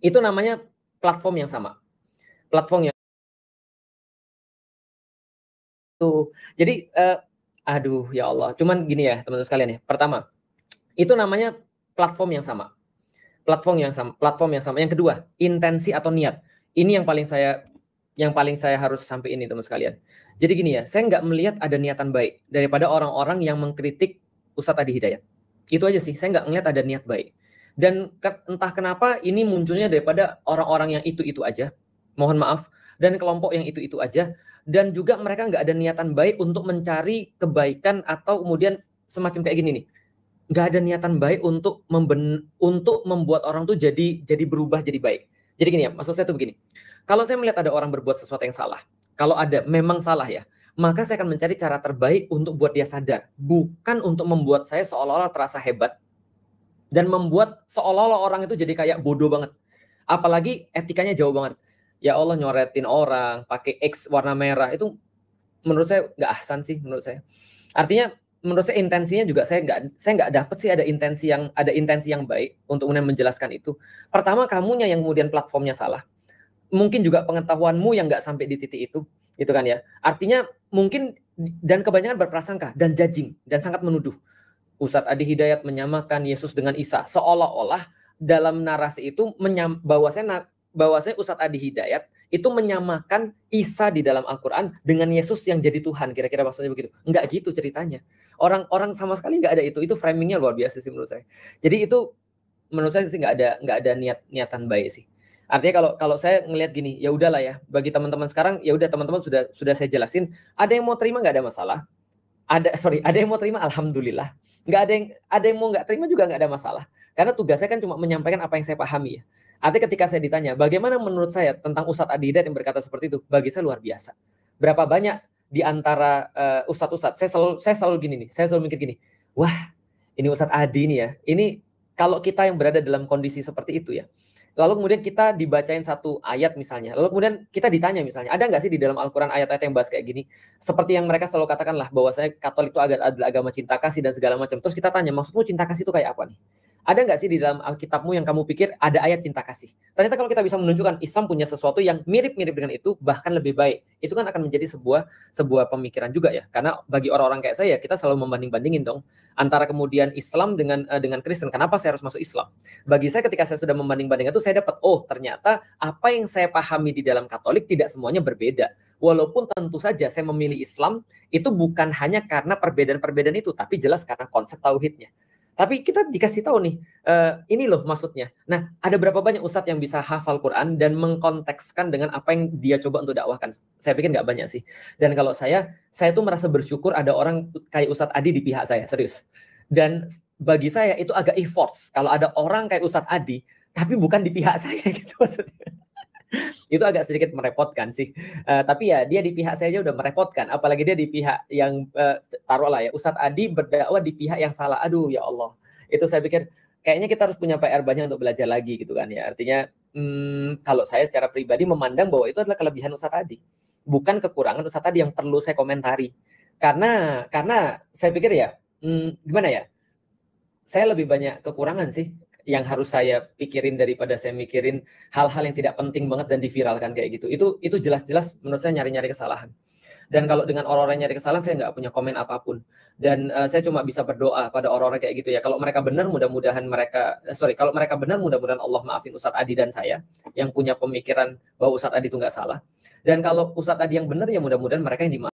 Itu namanya platform yang sama. Platform yang itu. Jadi, aduh ya Allah, cuman gini ya teman-teman sekalian ya, pertama, itu namanya platform yang sama. Platform yang sama. Yang kedua, intensi atau niat. Ini yang paling saya harus sampai ini teman sekalian. Jadi gini ya, saya nggak melihat ada niatan baik daripada orang-orang yang mengkritik Ustadz Adi Hidayat. Itu aja sih, saya nggak melihat ada niat baik. Dan entah kenapa ini munculnya daripada orang-orang yang itu-itu aja, mohon maaf, dan kelompok yang itu-itu aja, dan juga mereka nggak ada niatan baik untuk mencari kebaikan atau kemudian semacam kayak gini nih, nggak ada niatan baik untuk membuat orang tuh jadi berubah jadi baik. Jadi gini ya, maksud saya tuh begini. Kalau saya melihat ada orang berbuat sesuatu yang salah, kalau ada memang salah ya, maka saya akan mencari cara terbaik untuk buat dia sadar, bukan untuk membuat saya seolah-olah terasa hebat dan membuat seolah-olah orang itu jadi kayak bodoh banget. Apalagi etikanya jauh banget. Ya Allah, nyoretin orang pakai X warna merah itu menurut saya nggak ahsan sih menurut saya. Artinya menurut saya intensinya juga saya nggak dapet sih ada intensi yang baik untuk kemudian menjelaskan itu. Pertama, kamunya yang kemudian platformnya salah. Mungkin juga pengetahuanmu yang nggak sampai di titik itu, gitu kan ya. Artinya mungkin dan kebanyakan berprasangka dan judging dan sangat menuduh. Ustadz Adi Hidayat menyamakan Yesus dengan Isa, seolah-olah dalam narasi itu bahwasanya Ustadz Adi Hidayat itu menyamakan Isa di dalam Al-Quran dengan Yesus yang jadi Tuhan, kira-kira maksudnya begitu. Enggak gitu ceritanya. Orang-orang sama sekali nggak ada itu framingnya luar biasa sih menurut saya. Jadi itu menurut saya sih nggak ada niatan baik sih. Artinya kalau saya ngelihat gini, ya udahlah ya, bagi teman-teman sekarang ya udah, teman-teman sudah saya jelasin, ada yang mau terima nggak ada masalah, ada yang mau terima alhamdulillah, nggak ada yang mau nggak terima juga nggak ada masalah, karena tugas saya kan cuma menyampaikan apa yang saya pahami ya. Artinya ketika saya ditanya bagaimana menurut saya tentang Ustadz Adi Hidayat yang berkata seperti itu, bagi saya luar biasa. Berapa banyak di antara ustadz-ustadz, saya selalu gini nih, saya selalu mikir gini, wah ini Ustadz Adi nih ya, ini kalau kita yang berada dalam kondisi seperti itu ya, lalu kemudian kita dibacain satu ayat misalnya, lalu kemudian kita ditanya misalnya, ada nggak sih di dalam Al-Quran ayat-ayat yang bahas kayak gini? Seperti yang mereka selalu katakan lah, bahwasanya Katolik itu adalah agama cinta kasih dan segala macam. Terus kita tanya, maksudmu cinta kasih itu kayak apa nih? Ada nggak sih di dalam Alkitabmu yang kamu pikir ada ayat cinta kasih? Ternyata kalau kita bisa menunjukkan Islam punya sesuatu yang mirip-mirip dengan itu, bahkan lebih baik, itu kan akan menjadi sebuah pemikiran juga ya. Karena bagi orang-orang kayak saya, kita selalu membanding-bandingin dong antara kemudian Islam dengan Kristen. Kenapa saya harus masuk Islam? Bagi saya ketika saya sudah membanding-bandingkan itu, saya dapat, oh ternyata apa yang saya pahami di dalam Katolik tidak semuanya berbeda. Walaupun tentu saja saya memilih Islam itu bukan hanya karena perbedaan-perbedaan itu, tapi jelas karena konsep tauhidnya. Tapi kita dikasih tahu nih, ini loh maksudnya. Nah, ada berapa banyak ustadz yang bisa hafal Quran dan mengkontekskan dengan apa yang dia coba untuk dakwahkan? Saya pikir nggak banyak sih. Dan kalau saya tuh merasa bersyukur ada orang kayak Ustadz Adi di pihak saya, serius. Dan bagi saya itu agak efforts kalau ada orang kayak Ustadz Adi, tapi bukan di pihak saya gitu maksudnya. Itu agak sedikit merepotkan sih. Tapi ya dia di pihak saya aja udah merepotkan, apalagi dia di pihak yang taruhlah ya Ustadz Adi berdakwah di pihak yang salah. Aduh ya Allah. Itu saya pikir kayaknya kita harus punya PR banyak untuk belajar lagi gitu kan ya. Artinya kalau saya secara pribadi memandang bahwa itu adalah kelebihan Ustadz Adi, bukan kekurangan Ustadz Adi yang perlu saya komentari. Karena saya pikir ya gimana ya? Saya lebih banyak kekurangan sih yang harus saya pikirin daripada saya mikirin hal-hal yang tidak penting banget dan diviralkan kayak gitu. Itu jelas-jelas menurut saya nyari-nyari kesalahan. Dan kalau dengan orang-orang nyari kesalahan, saya nggak punya komen apapun. Dan saya cuma bisa berdoa pada orang-orang kayak gitu ya. Kalau mereka benar, mudah-mudahan kalau mereka benar, mudah-mudahan Allah maafin Ustadz Adi dan saya yang punya pemikiran bahwa Ustadz Adi itu nggak salah. Dan kalau Ustadz Adi yang benar, ya mudah-mudahan mereka yang dimaafin.